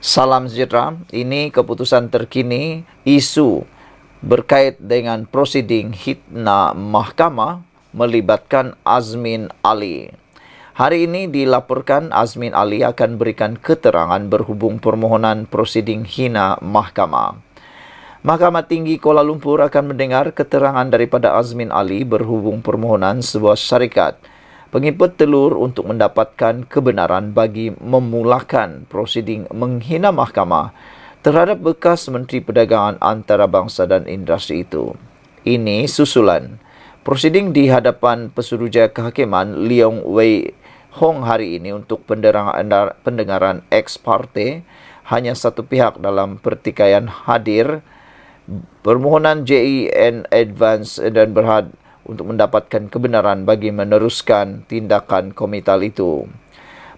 Salam sejahtera, ini keputusan terkini isu berkait dengan prosiding hitna mahkamah melibatkan Azmin Ali. Hari ini dilaporkan Azmin Ali akan berikan keterangan berhubung permohonan prosiding hina mahkamah. Mahkamah Tinggi Kuala Lumpur akan mendengar keterangan daripada Azmin Ali berhubung permohonan sebuah syarikat penginput telur untuk mendapatkan kebenaran bagi memulakan prosiding menghina mahkamah terhadap bekas Menteri Perdagangan Antarabangsa dan Industri itu. Ini susulan prosiding di hadapan Pesuruhjaya Kehakiman Leong Wei Hong hari ini untuk pendengaran ex parte hanya satu pihak dalam pertikaian hadir permohonan JEN Advance dan Berhad untuk mendapatkan kebenaran bagi meneruskan tindakan komital itu.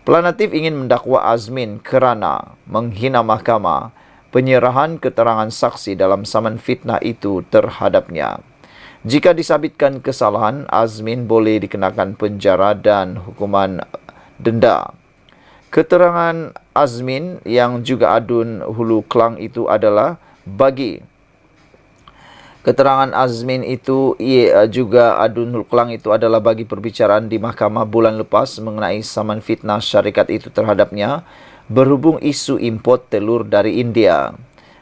Pelanatif ingin mendakwa Azmin kerana menghina mahkamah, penyerahan keterangan saksi dalam saman fitnah itu terhadapnya. Jika disabitkan kesalahan, Azmin boleh dikenakan penjara dan hukuman denda. Keterangan Azmin yang juga adun Hulu Klang itu adalah bagi keterangan Azmin itu juga adun Hulu Klang itu adalah bagi perbicaraan di mahkamah bulan lepas mengenai saman fitnah syarikat itu terhadapnya berhubung isu import telur dari India.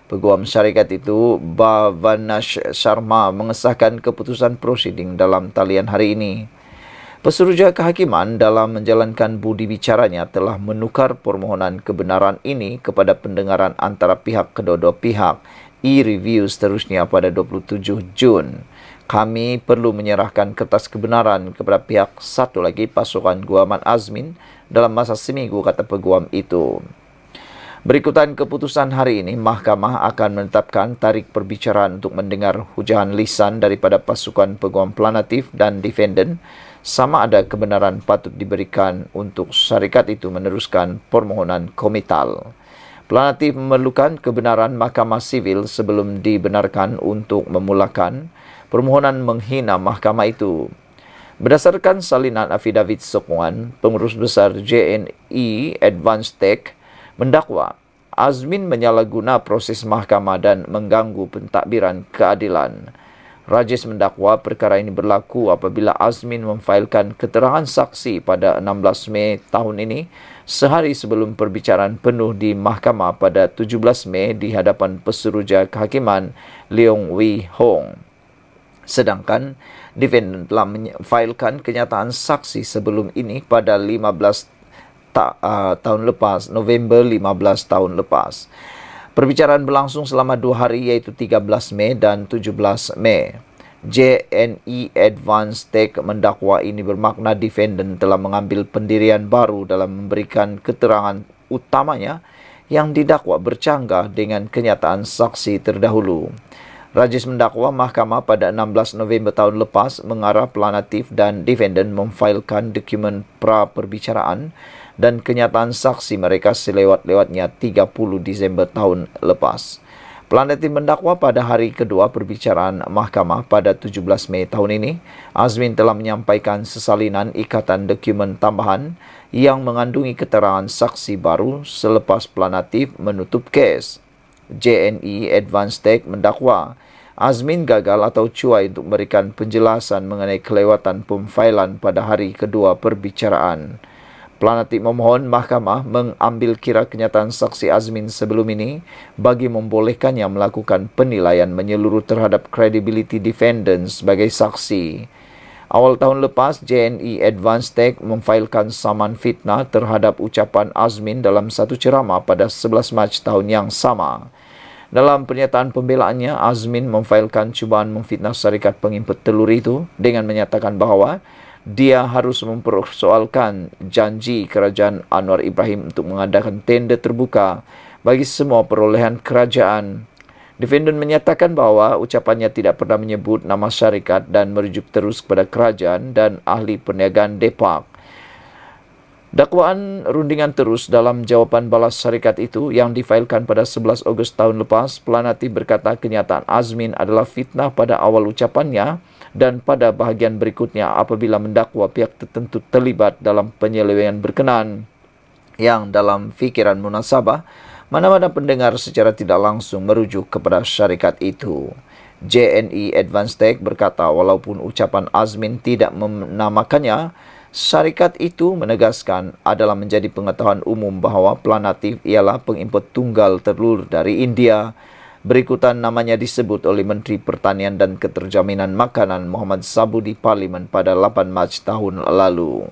Peguam syarikat itu Bhavanash Sharma mengesahkan keputusan prosiding dalam talian hari ini. Pesuruhjaya Kehakiman dalam menjalankan budi bicaranya telah menukar permohonan kebenaran ini kepada pendengaran antara pihak kedua-dua pihak e-review seterusnya pada 27 Jun. Kami perlu menyerahkan kertas kebenaran kepada pihak satu lagi pasukan Guaman Azmin dalam masa seminggu, kata peguam itu. Berikutan keputusan hari ini, mahkamah akan menetapkan tarikh perbicaraan untuk mendengar hujahan lisan daripada pasukan peguam pelanatif dan defendant sama ada kebenaran patut diberikan untuk syarikat itu meneruskan permohonan komital. Pelanatif memerlukan kebenaran mahkamah sivil sebelum dibenarkan untuk memulakan permohonan menghina mahkamah itu. Berdasarkan salinan afidavit sokongan, pengurus besar JNE Advance Tech mendakwa Azmin menyalahguna proses mahkamah dan mengganggu pentadbiran keadilan. Rajis mendakwa perkara ini berlaku apabila Azmin memfailkan keterangan saksi pada 16 Mei tahun ini, sehari sebelum perbicaraan penuh di mahkamah pada 17 Mei di hadapan Pesuruhjaya Kehakiman Leong Wei Hong. Sedangkan defendant telah memfailkan kenyataan saksi sebelum ini pada 15 tahun lepas, November 15 tahun lepas. Perbicaraan berlangsung selama 2 hari iaitu 13 Mei dan 17 Mei. JNE Advance Tech mendakwa ini bermakna defendant telah mengambil pendirian baru dalam memberikan keterangan utamanya yang didakwa bercanggah dengan kenyataan saksi terdahulu. Rajis mendakwa mahkamah pada 16 November tahun lepas mengarah pelanatif dan defendant memfailkan dokumen pra-perbicaraan dan kenyataan saksi mereka selewat-lewatnya 30 Disember tahun lepas. Pelanatif mendakwa pada hari kedua perbicaraan mahkamah pada 17 Mei tahun ini, Azmin telah menyampaikan sesalinan ikatan dokumen tambahan yang mengandungi keterangan saksi baru selepas pelanatif menutup kes. JNE Advance Tech mendakwa Azmin gagal atau cuai untuk memberikan penjelasan mengenai kelewatan pemfailan pada hari kedua perbicaraan. Pelanatif memohon mahkamah mengambil kira kenyataan saksi Azmin sebelum ini bagi membolehkannya melakukan penilaian menyeluruh terhadap credibility defendant sebagai saksi. Awal tahun lepas, JNE Advance Tech memfailkan saman fitnah terhadap ucapan Azmin dalam satu ceramah pada 11 Mac tahun yang sama. Dalam pernyataan pembelaannya, Azmin memfailkan cubaan memfitnah syarikat penginput telur itu dengan menyatakan bahawa dia harus mempersoalkan janji kerajaan Anwar Ibrahim untuk mengadakan tender terbuka bagi semua perolehan kerajaan. Defendant menyatakan bahawa ucapannya tidak pernah menyebut nama syarikat dan merujuk terus kepada kerajaan dan ahli perniagaan Depak. Dakwaan rundingan terus dalam jawapan balas syarikat itu yang difailkan pada 11 Ogos tahun lepas. Pelanatif berkata kenyataan Azmin adalah fitnah pada awal ucapannya dan pada bahagian berikutnya apabila mendakwa pihak tertentu terlibat dalam penyelewengan berkenaan yang dalam fikiran munasabah Mana-mana pendengar secara tidak langsung merujuk kepada syarikat itu. JNE Advanced Tech berkata walaupun ucapan Azmin tidak menamakannya, syarikat itu menegaskan adalah menjadi pengetahuan umum bahawa Planatif ialah pengimport tunggal telur dari India. Berikutan namanya disebut oleh Menteri Pertanian dan Keterjaminan Makanan Muhammad Sabu di Parlimen pada 8 Mac tahun lalu.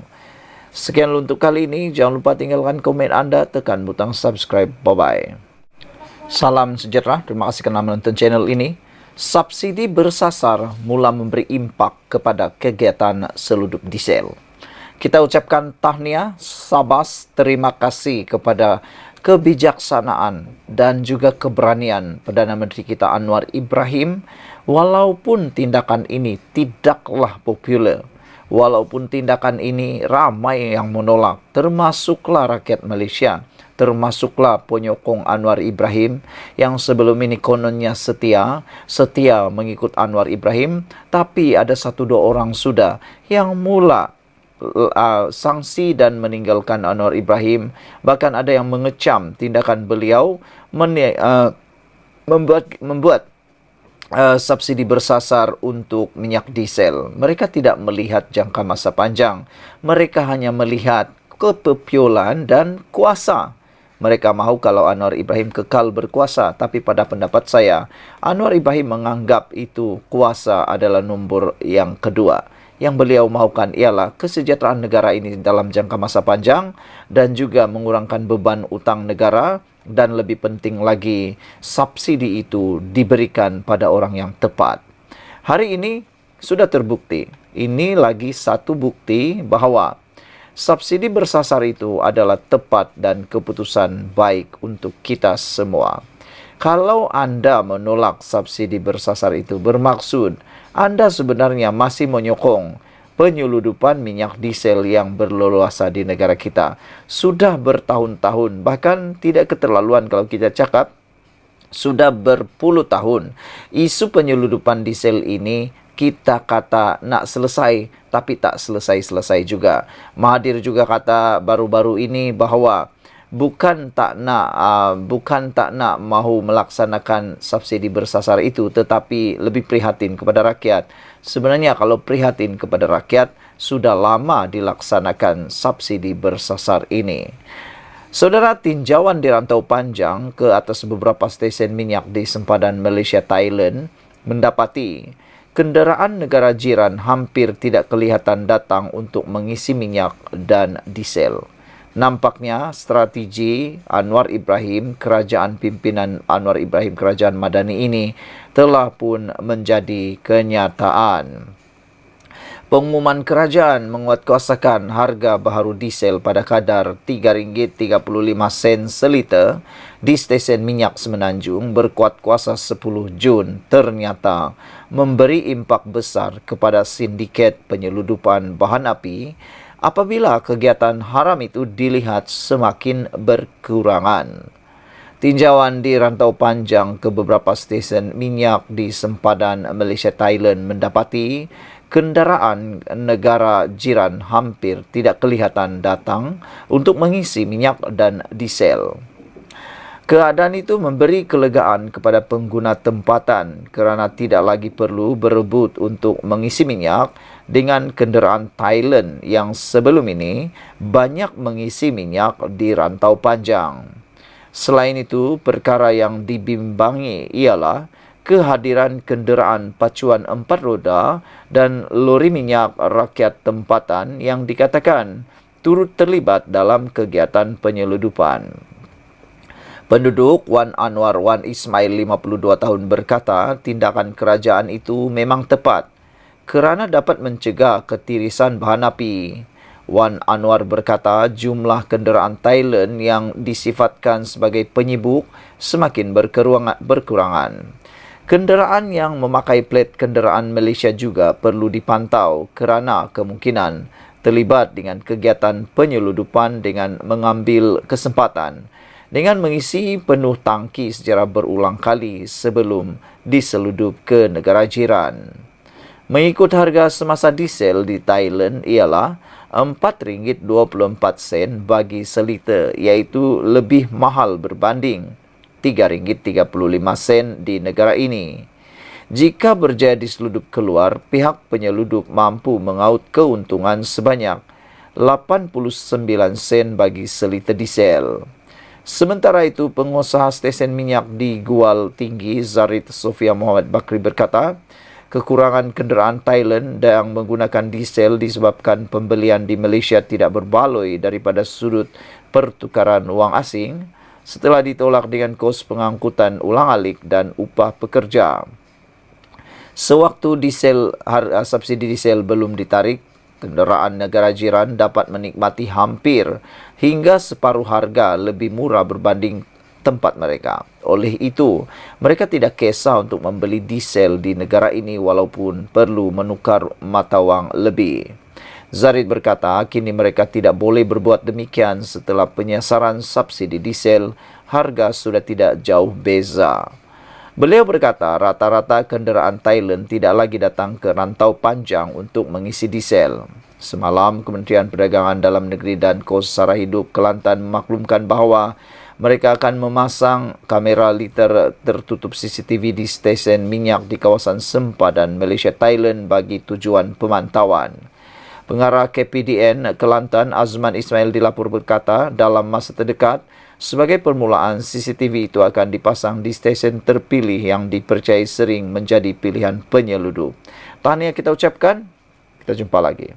Sekian untuk kali ini. Jangan lupa tinggalkan komen anda, tekan butang subscribe. Bye-bye. Salam sejahtera. Terima kasih kerana menonton channel ini. Subsidi bersasar mula memberi impak kepada kegiatan seludup diesel. Kita ucapkan tahniah, sabas, terima kasih kepada kebijaksanaan dan juga keberanian Perdana Menteri kita Anwar Ibrahim, walaupun tindakan ini tidaklah popular, walaupun tindakan ini ramai yang menolak, termasuklah rakyat Malaysia, termasuklah penyokong Anwar Ibrahim yang sebelum ini kononnya setia mengikut Anwar Ibrahim, tapi ada 1-2 orang sudah yang mula sanksi dan meninggalkan Anwar Ibrahim. Bahkan ada yang mengecam tindakan beliau membuat subsidi bersasar untuk minyak diesel. Mereka tidak melihat jangka masa panjang. Mereka hanya melihat kepopularan dan kuasa. Mereka mahu kalau Anwar Ibrahim kekal berkuasa. Tapi pada pendapat saya, Anwar Ibrahim menganggap itu kuasa adalah nombor yang kedua. Yang beliau mahukan ialah kesejahteraan negara ini dalam jangka masa panjang dan juga mengurangkan beban utang negara, dan lebih penting lagi, subsidi itu diberikan pada orang yang tepat. Hari ini sudah terbukti. Ini lagi satu bukti bahawa subsidi bersasar itu adalah tepat dan keputusan baik untuk kita semua. Kalau anda menolak subsidi bersasar itu, bermaksud anda sebenarnya masih menyokong penyeludupan minyak diesel yang berleluasa di negara kita. Sudah bertahun-tahun, bahkan tidak keterlaluan kalau kita cakap, sudah berpuluh tahun. Isu penyeludupan diesel ini kita kata nak selesai, tapi tak selesai-selesai juga. Mahathir juga kata baru-baru ini bahawa bukan tak nak mahu melaksanakan subsidi bersasar itu, tetapi lebih prihatin kepada rakyat. Sebenarnya kalau prihatin kepada rakyat, sudah lama dilaksanakan subsidi bersasar ini. Saudara, tinjauan di rantau panjang ke atas beberapa stesen minyak di sempadan Malaysia Thailand mendapati kenderaan negara jiran hampir tidak kelihatan datang untuk mengisi minyak dan diesel. Nampaknya strategi Anwar Ibrahim, kerajaan pimpinan Anwar Ibrahim, kerajaan Madani ini telah pun menjadi kenyataan. Pengumuman kerajaan menguatkuasakan harga baharu diesel pada kadar RM3.35 seliter di stesen minyak Semenanjung berkuat kuasa 10 Jun ternyata memberi impak besar kepada sindiket penyeludupan bahan api apabila kegiatan haram itu dilihat semakin berkurangan. Tinjauan di rantau panjang ke beberapa stesen minyak di sempadan Malaysia Thailand mendapati kenderaan negara jiran hampir tidak kelihatan datang untuk mengisi minyak dan diesel. Keadaan itu memberi kelegaan kepada pengguna tempatan kerana tidak lagi perlu berebut untuk mengisi minyak dengan kenderaan Thailand yang sebelum ini banyak mengisi minyak di rantau panjang. Selain itu, perkara yang dibimbangi ialah kehadiran kenderaan pacuan 4 roda dan lori minyak rakyat tempatan yang dikatakan turut terlibat dalam kegiatan penyeludupan. Penduduk Wan Anwar Wan Ismail 52 tahun berkata tindakan kerajaan itu memang tepat kerana dapat mencegah ketirisan bahan api. Wan Anwar berkata jumlah kenderaan Thailand yang disifatkan sebagai penyibuk semakin berkurangan. Kenderaan yang memakai plat kenderaan Malaysia juga perlu dipantau kerana kemungkinan terlibat dengan kegiatan penyeludupan dengan mengambil kesempatan dengan mengisi penuh tangki secara berulang kali sebelum diseludup ke negara jiran. Mengikut harga semasa diesel di Thailand ialah RM4.24 bagi seliter, iaitu lebih mahal berbanding RM3.35 di negara ini. Jika berjaya diseludup keluar, pihak penyelundup mampu mengaut keuntungan sebanyak 89 sen bagi seliter diesel. Sementara itu, pengusaha stesen minyak di Gual Tinggi, Zarid Sofia Muhammad Bakri berkata, kekurangan kenderaan Thailand yang menggunakan diesel disebabkan pembelian di Malaysia tidak berbaloi daripada sudut pertukaran wang asing setelah ditolak dengan kos pengangkutan ulang-alik dan upah pekerja. Sewaktu subsidi diesel belum ditarik, kenderaan negara jiran dapat menikmati hampir hingga separuh harga lebih murah berbanding tempat mereka. Oleh itu, mereka tidak kisah untuk membeli diesel di negara ini walaupun perlu menukar mata wang lebih. Zarid berkata, kini mereka tidak boleh berbuat demikian setelah penyasaran subsidi diesel, harga sudah tidak jauh beza. Beliau berkata, rata-rata kenderaan Thailand tidak lagi datang ke rantau panjang untuk mengisi diesel. Semalam, Kementerian Perdagangan Dalam Negeri dan Kos Sara Hidup Kelantan memaklumkan bahawa mereka akan memasang kamera liter tertutup CCTV di stesen minyak di kawasan sempadan Malaysia Thailand bagi tujuan pemantauan. Pengarah KPDN Kelantan Azman Ismail dilapor berkata, dalam masa terdekat, sebagai permulaan, CCTV itu akan dipasang di stesen terpilih yang dipercayai sering menjadi pilihan penyeludup. Tahniah kita ucapkan, kita jumpa lagi.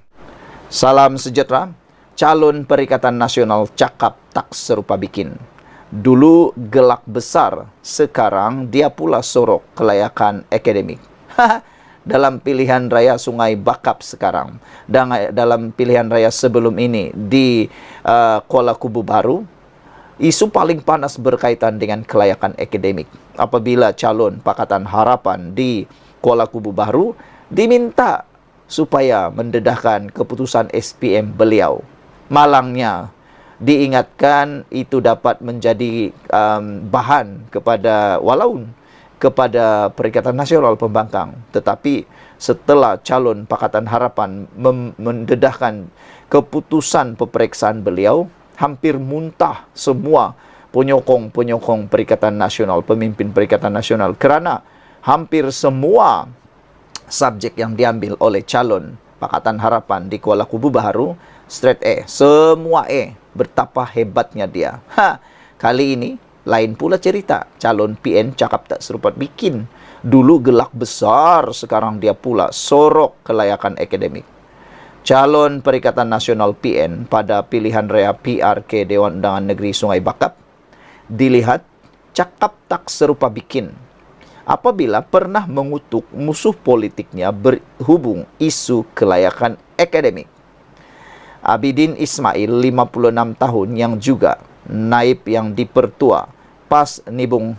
Salam sejahtera. Calon Perikatan Nasional cakap tak serupa bikin. Dulu gelak besar, sekarang dia pula sorok kelayakan akademik. Dalam pilihan raya Sungai Bakap sekarang, dan dalam pilihan raya sebelum ini di Kuala Kubu Baru, isu paling panas berkaitan dengan kelayakan akademik. Apabila calon Pakatan Harapan di Kuala Kubu Baru diminta supaya mendedahkan keputusan SPM beliau, malangnya diingatkan itu dapat menjadi bahan kepada kepada Perikatan Nasional Pembangkang. Tetapi setelah calon Pakatan Harapan mendedahkan keputusan peperiksaan beliau, hampir muntah semua penyokong-penyokong Perikatan Nasional, pemimpin Perikatan Nasional, kerana hampir semua subjek yang diambil oleh calon Pakatan Harapan di Kuala Kubu Baru straight A, semua A. Betapa hebatnya dia. Kali ini lain pula cerita. Calon PN cakap tak serupa bikin. Dulu gelak besar, sekarang dia pula sorok kelayakan akademik. Calon Perikatan Nasional PN pada pilihan raya PRK Dewan Undangan Negeri Sungai Bakap dilihat cakap tak serupa bikin apabila pernah mengutuk musuh politiknya berhubung isu kelayakan akademik. Abidin Ismail, 56 tahun, yang juga naib yang dipertua PAS Nibung,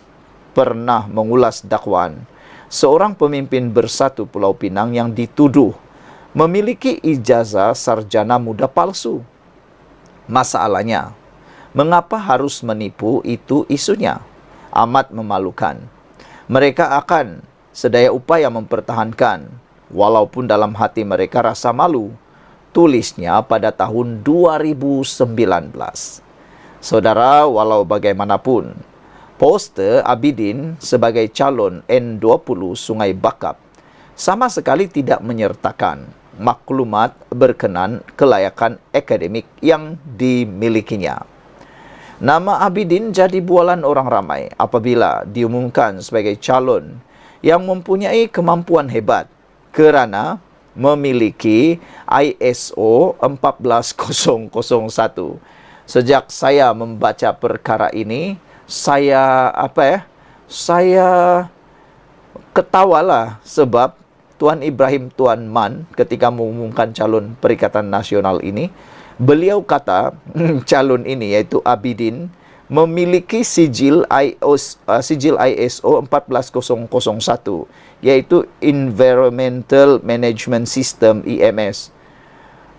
pernah mengulas dakwaan seorang pemimpin Bersatu Pulau Pinang yang dituduh memiliki ijazah sarjana muda palsu. Masalahnya, mengapa harus menipu, itu isunya. Amat memalukan. Mereka akan sedaya upaya mempertahankan, walaupun dalam hati mereka rasa malu. Tulisnya pada tahun 2019. Saudara, walau bagaimanapun, poster Abidin sebagai calon N20 Sungai Bakap sama sekali tidak menyertakan maklumat berkenan kelayakan akademik yang dimilikinya. Nama Abidin jadi bualan orang ramai apabila diumumkan sebagai calon yang mempunyai kemampuan hebat kerana memiliki ISO 14001. Sejak saya membaca perkara ini, saya ketawalah sebab Tuan Ibrahim Tuan Man ketika mengumumkan calon Perikatan Nasional ini, beliau kata calon ini iaitu Abidin memiliki sijil ISO 14001, yaitu Environmental Management System EMS.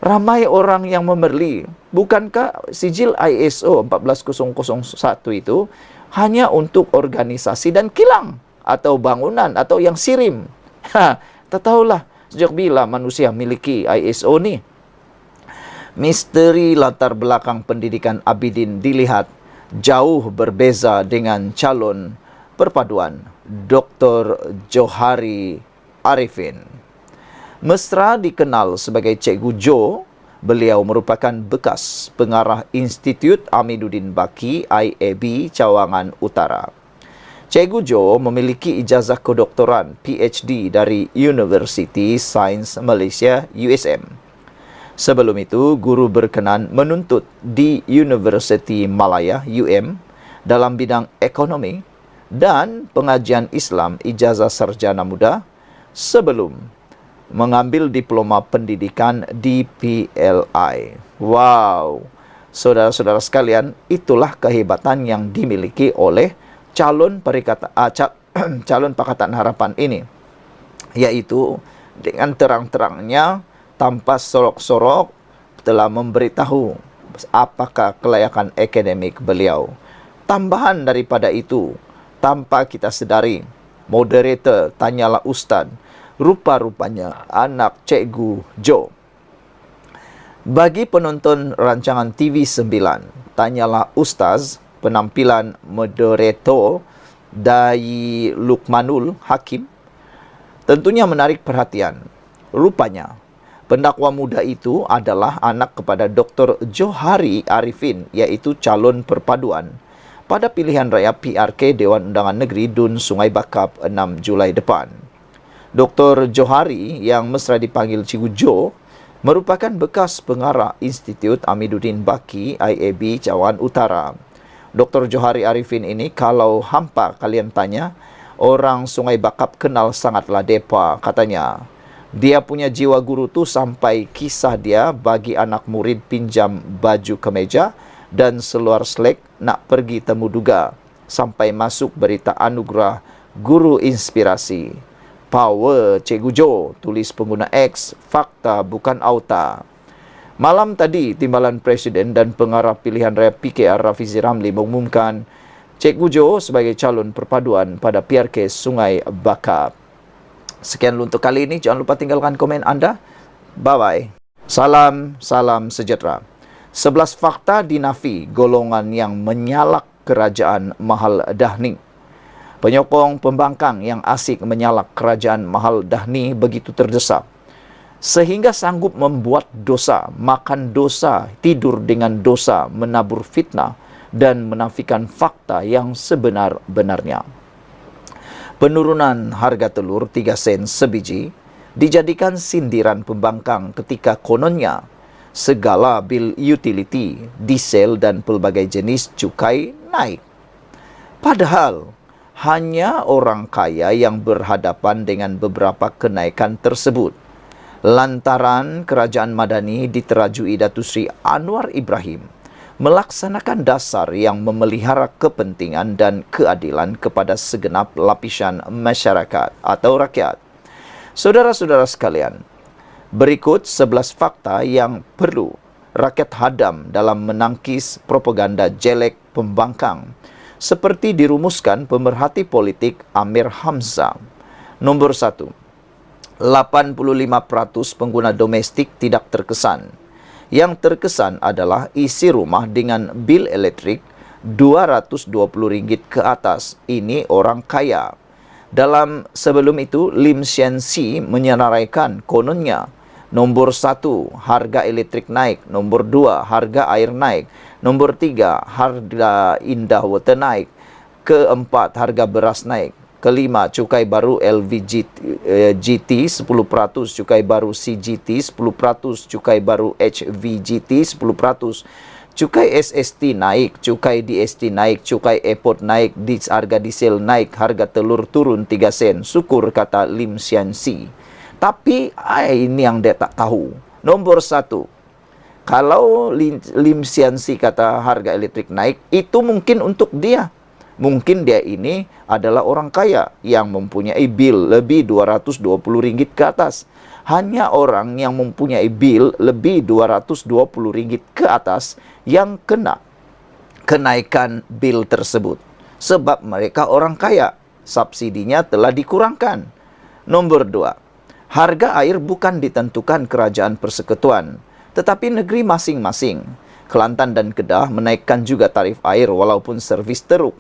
Ramai orang yang memerli. Bukankah sijil ISO 14001 itu hanya untuk organisasi dan kilang atau bangunan atau yang sirim? Tak tahulah Sejak bila manusia memiliki ISO ni? Misteri latar belakang pendidikan Abidin dilihat jauh berbeza dengan calon perpaduan Dr. Johari Arifin. Mesra dikenal sebagai Cikgu Jo, beliau merupakan bekas pengarah Institut Amiduddin Baki IAB Cawangan Utara. Cikgu Jo memiliki ijazah kedoktoran PhD dari University Science Malaysia USM. Sebelum itu, guru berkenan menuntut di University Malaya UM dalam bidang ekonomi dan pengajian Islam ijazah sarjana muda sebelum mengambil diploma pendidikan di PLI. Wow! Saudara-saudara sekalian, itulah kehebatan yang dimiliki oleh calon Pakatan Harapan ini, yaitu dengan terang-terangnya tanpa sorok-sorok telah memberitahu apakah kelayakan akademik beliau. Tambahan daripada itu, tanpa kita sedari, moderator Tanyalah Ustaz rupa-rupanya anak Cikgu Jo. Bagi penonton rancangan TV 9 Tanyalah Ustaz, penampilan moderator Dai Lukmanul Hakim tentunya menarik perhatian. Rupanya pendakwa muda itu adalah anak kepada Dr. Johari Arifin, iaitu calon perpaduan pada pilihan raya PRK Dewan Undangan Negeri Dun Sungai Bakap 6 Julai depan. Dr. Johari yang mesra dipanggil Cikgu Jo merupakan bekas pengarah Institut Amiduddin Baki IAB Cawangan Utara. Dr. Johari Arifin ini kalau hampa kalian tanya, orang Sungai Bakap kenal sangatlah depa katanya. Dia punya jiwa guru tu sampai kisah dia bagi anak murid pinjam baju kemeja dan seluar selek nak pergi temu duga sampai masuk berita anugerah guru inspirasi. Power Cikgu Jo, tulis pengguna X, fakta bukan auta. Malam tadi, Timbalan Presiden dan Pengarah Pilihan Raya PKR Rafizi Ramli mengumumkan Cikgu Jo sebagai calon perpaduan pada PRK Sungai Bakap. Sekian untuk kali ini. Jangan lupa tinggalkan komen anda. Bye-bye. Salam sejahtera. 11 fakta dinafi golongan yang menyalak kerajaan Mahal Dahni. Penyokong pembangkang yang asik menyalak kerajaan Mahal Dahni begitu terdesak sehingga sanggup membuat dosa, makan dosa, tidur dengan dosa, menabur fitnah dan menafikan fakta yang sebenar-benarnya. Penurunan harga telur 3 sen sebiji dijadikan sindiran pembangkang ketika kononnya segala bil utility, diesel dan pelbagai jenis cukai naik. Padahal hanya orang kaya yang berhadapan dengan beberapa kenaikan tersebut. Lantaran kerajaan Madani diterajui Datuk Seri Anwar Ibrahim melaksanakan dasar yang memelihara kepentingan dan keadilan kepada segenap lapisan masyarakat atau rakyat. Saudara-saudara sekalian, berikut 11 fakta yang perlu rakyat hadam dalam menangkis propaganda jelek pembangkang seperti dirumuskan pemerhati politik Amir Hamzah. Nombor 1. 85% pengguna domestik tidak terkesan. Yang terkesan adalah isi rumah dengan bil elektrik RM220 ke atas. Ini orang kaya. Sebelum itu, Lim Sian Si menyenaraikan kononnya. Nombor 1, harga elektrik naik. Nombor 2, harga air naik. Nombor 3, harga indah water naik. Keempat, harga beras naik. Kelima, cukai baru LVGT 10%, cukai baru CGT 10%, cukai baru HVGT 10%, cukai SST naik, cukai DST naik, cukai airport naik, harga diesel naik, harga telur turun 3 sen. Syukur, kata Lim Sian Si. Tapi ini yang dia tak tahu. Nombor 1, kalau Lim Sian Si kata harga elektrik naik, itu mungkin untuk dia. Mungkin dia ini adalah orang kaya yang mempunyai bil lebih RM220 ke atas. Hanya orang yang mempunyai bil lebih RM220 ke atas yang kena kenaikan bil tersebut. Sebab mereka orang kaya, subsidinya telah dikurangkan. Nombor 2, Harga air bukan ditentukan kerajaan persekutuan, tetapi negeri masing-masing. Kelantan dan Kedah menaikkan juga tarif air walaupun servis teruk.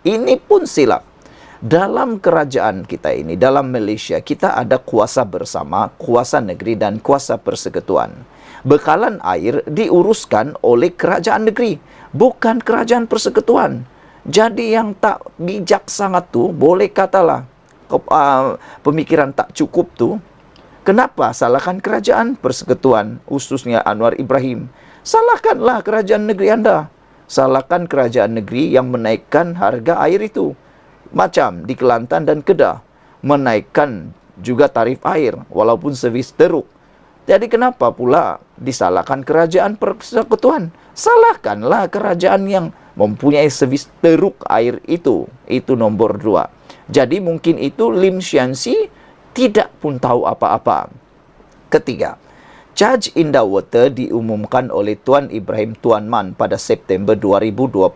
Ini pun silap. Dalam kerajaan kita ini, dalam Malaysia, kita ada kuasa bersama, kuasa negeri dan kuasa persekutuan. Bekalan air diuruskan oleh kerajaan negeri, bukan kerajaan persekutuan. Jadi yang tak bijak sangat tu, boleh katalah pemikiran tak cukup tu, kenapa salahkan kerajaan persekutuan, khususnya Anwar Ibrahim? Salahkanlah kerajaan negeri anda. Salahkan kerajaan negeri yang menaikkan harga air itu. Macam di Kelantan dan Kedah, menaikkan juga tarif air walaupun servis teruk. Jadi kenapa pula disalahkan kerajaan persekutuan? Salahkanlah kerajaan yang mempunyai servis teruk air itu. Itu nombor 2. Jadi mungkin itu Lim Sian Si tidak pun tahu apa-apa. Ketiga, Charge Indah Water diumumkan oleh Tuan Ibrahim Tuan Man pada September 2022,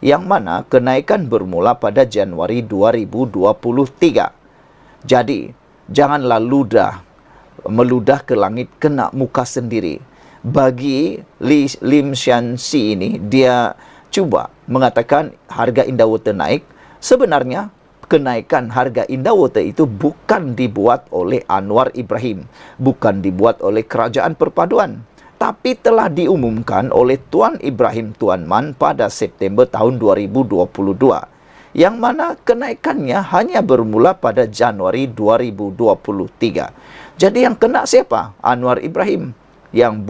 yang mana kenaikan bermula pada Januari 2023. Jadi, janganlah meludah ke langit kena muka sendiri. Bagi Lim Sian Si ini, dia cuba mengatakan harga Indah Water naik. Sebenarnya, kenaikan harga Indah Water itu bukan dibuat oleh Anwar Ibrahim, bukan dibuat oleh kerajaan perpaduan, tapi telah diumumkan oleh Tuan Ibrahim Tuan Man pada September tahun 2022, yang mana kenaikannya hanya bermula pada Januari 2023. Jadi yang kena siapa? Anwar Ibrahim. Yang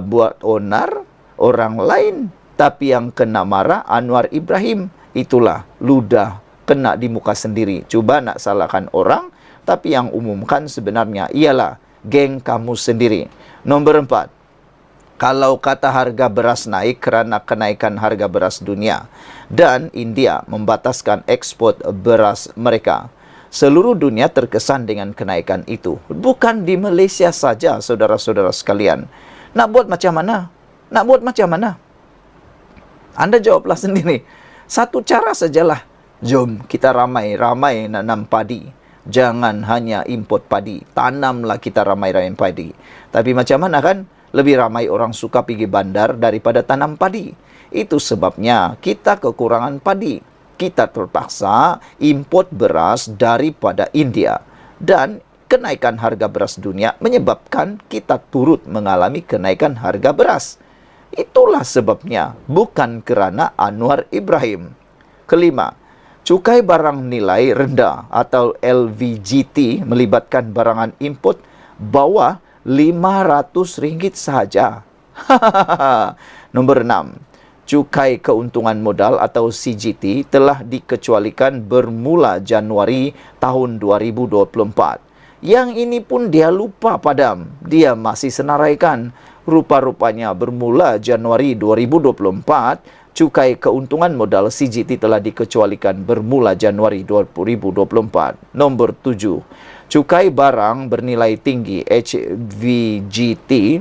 buat onar orang lain, tapi yang kena marah Anwar Ibrahim. Itulah ludah kena di muka sendiri. Cuba nak salahkan orang, tapi yang umumkan sebenarnya ialah geng kamu sendiri. Nombor 4. Kalau kata harga beras naik kerana kenaikan harga beras dunia dan India membataskan ekspor beras mereka, seluruh dunia terkesan dengan kenaikan itu. Bukan di Malaysia saja, saudara-saudara sekalian. Nak buat macam mana? Nak buat macam mana? Anda jawablah sendiri. Satu cara sajalah. Jom kita ramai-ramai nanam padi. Jangan hanya import padi. Tanamlah kita ramai-ramai padi. Tapi macam mana kan? Lebih ramai orang suka pergi bandar daripada tanam padi. Itu sebabnya kita kekurangan padi. Kita terpaksa import beras daripada India. Dan kenaikan harga beras dunia menyebabkan kita turut mengalami kenaikan harga beras. Itulah sebabnya, bukan kerana Anwar Ibrahim. Kelima, cukai barang nilai rendah atau LVGT melibatkan barangan import bawah RM500 sahaja. Nombor 6. Cukai keuntungan modal atau CGT telah dikecualikan bermula Januari tahun 2024. Yang ini pun dia lupa padam. Dia masih senaraikan. Rupa-rupanya bermula Januari 2024, cukai keuntungan modal CGT telah dikecualikan bermula Januari 2024. Nombor 7. Cukai barang bernilai tinggi HVGT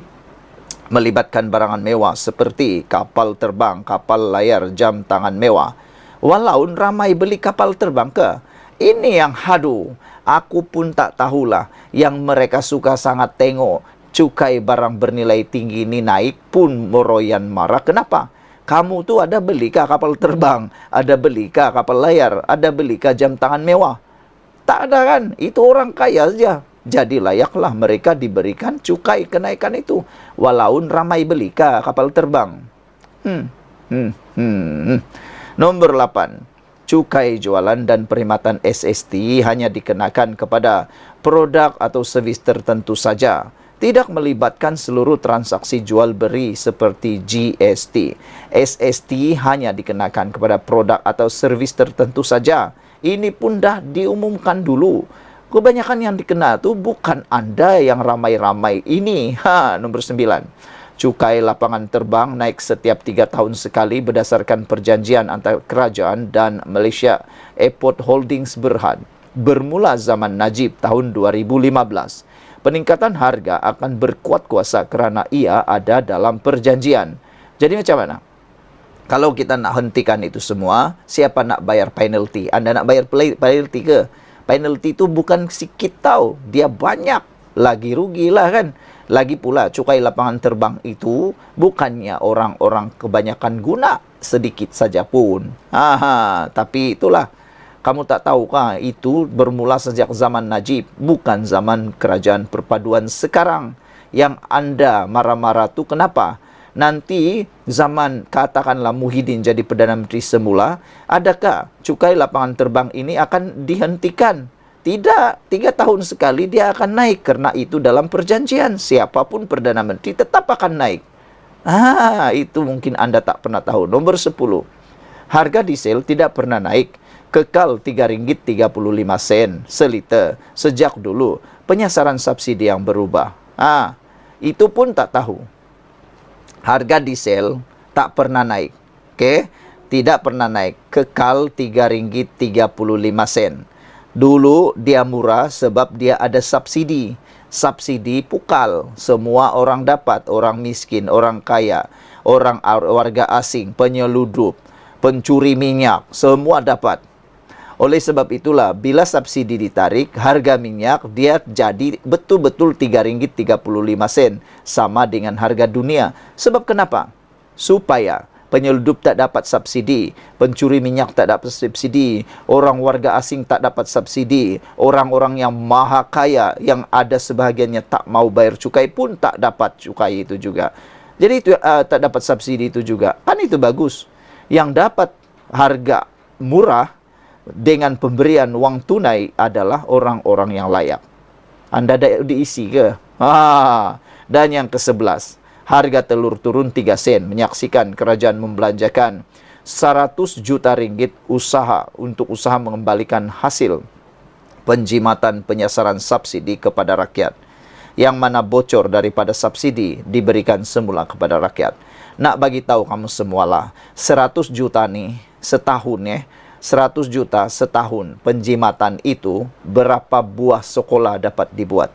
melibatkan barangan mewah seperti kapal terbang, kapal layar, jam tangan mewah. Walau ramai beli kapal terbang ke? Ini yang hadu. Aku pun tak tahulah. Yang mereka suka sangat tengok cukai barang bernilai tinggi ini naik pun meroyan marah. Kenapa? Kamu tu ada belikah kapal terbang? Ada belikah kapal layar? Ada belikah jam tangan mewah? Tak ada kan? Itu orang kaya saja. Jadi layaklah mereka diberikan cukai kenaikan itu. Walau ramai belikah kapal terbang. Nombor 8. Cukai jualan dan perkhidmatan SST hanya dikenakan kepada produk atau servis tertentu saja. Tidak melibatkan seluruh transaksi jual beli seperti GST. SST hanya dikenakan kepada produk atau servis tertentu saja. Ini pun dah diumumkan dulu. Kebanyakan yang dikena tu bukan anda yang ramai-ramai ini. Nombor 9. Cukai lapangan terbang naik setiap 3 tahun sekali berdasarkan perjanjian antara kerajaan dan Malaysia Airport Holdings Berhad. Bermula zaman Najib tahun 2015. Peningkatan harga akan berkuat kuasa kerana ia ada dalam perjanjian. Jadi macam mana? Kalau kita nak hentikan itu semua, siapa nak bayar penalty? Anda nak bayar penalty ke? Penalti itu bukan sikit tahu, dia banyak. Lagi rugilah kan. Lagi pula cukai lapangan terbang itu bukannya orang-orang kebanyakan guna, sedikit saja pun. Tapi itulah, kamu tak tahukah itu bermula sejak zaman Najib, bukan zaman kerajaan perpaduan sekarang. Yang Anda marah-marah tu kenapa? Nanti zaman katakanlah Muhyiddin jadi Perdana Menteri semula, adakah cukai lapangan terbang ini akan dihentikan? Tidak, 3 tahun sekali dia akan naik, karena itu dalam perjanjian. Siapapun Perdana Menteri tetap akan naik. Itu mungkin Anda tak pernah tahu. Nomor 10, harga diesel tidak pernah naik, kekal Rp3.35 seliter sejak dulu. Penyasaran subsidi yang berubah. Itu pun tak tahu. Harga diesel tak pernah naik. Tidak pernah naik. Kekal Rp3.35. Dulu dia murah sebab dia ada subsidi. Subsidi pukal. Semua orang dapat. Orang miskin, orang kaya, orang warga asing, penyeludup, pencuri minyak, semua dapat. Oleh sebab itulah, bila subsidi ditarik, harga minyak dia jadi betul-betul Rp3.35, sama dengan harga dunia. Sebab kenapa? Supaya penyeludup tak dapat subsidi, pencuri minyak tak dapat subsidi, orang warga asing tak dapat subsidi, orang-orang yang maha kaya, yang ada sebahagiannya tak mau bayar cukai pun tak dapat cukai itu juga. Jadi itu tak dapat subsidi itu juga. Kan itu bagus. Yang dapat harga murah dengan pemberian wang tunai adalah orang-orang yang layak. Anda ada diisi ke? Dan yang ke-11, harga telur turun 3 sen. Menyaksikan kerajaan membelanjakan 100 juta ringgit untuk usaha mengembalikan hasil penjimatan penyasaran subsidi kepada rakyat. Yang mana bocor daripada subsidi diberikan semula kepada rakyat. Nak bagi tahu kamu semualah, 100 juta nih setahun 100 juta setahun penjimatan itu, berapa buah sekolah dapat dibuat?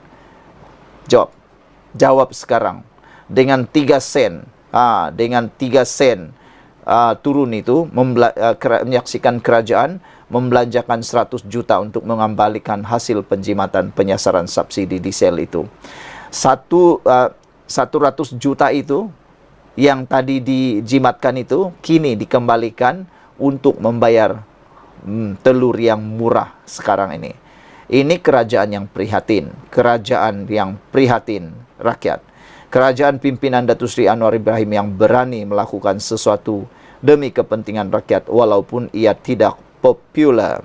Jawab sekarang. Dengan 3 sen, dengan 3 sen turun itu, menyaksikan kerajaan membelanjakan 100 juta untuk mengembalikan hasil penjimatan penyasaran subsidi diesel itu. 100 juta itu yang tadi dijimatkan itu kini dikembalikan untuk membayar telur yang murah sekarang ini. Ini kerajaan yang prihatin, kerajaan yang prihatin rakyat. Kerajaan pimpinan Datuk Seri Anwar Ibrahim yang berani melakukan sesuatu demi kepentingan rakyat walaupun ia tidak popular.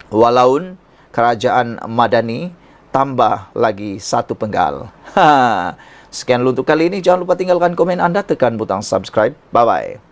Walaupun kerajaan madani tambah lagi satu penggal. Sekian untuk kali ini. Jangan lupa tinggalkan komen Anda, tekan butang subscribe. Bye-bye.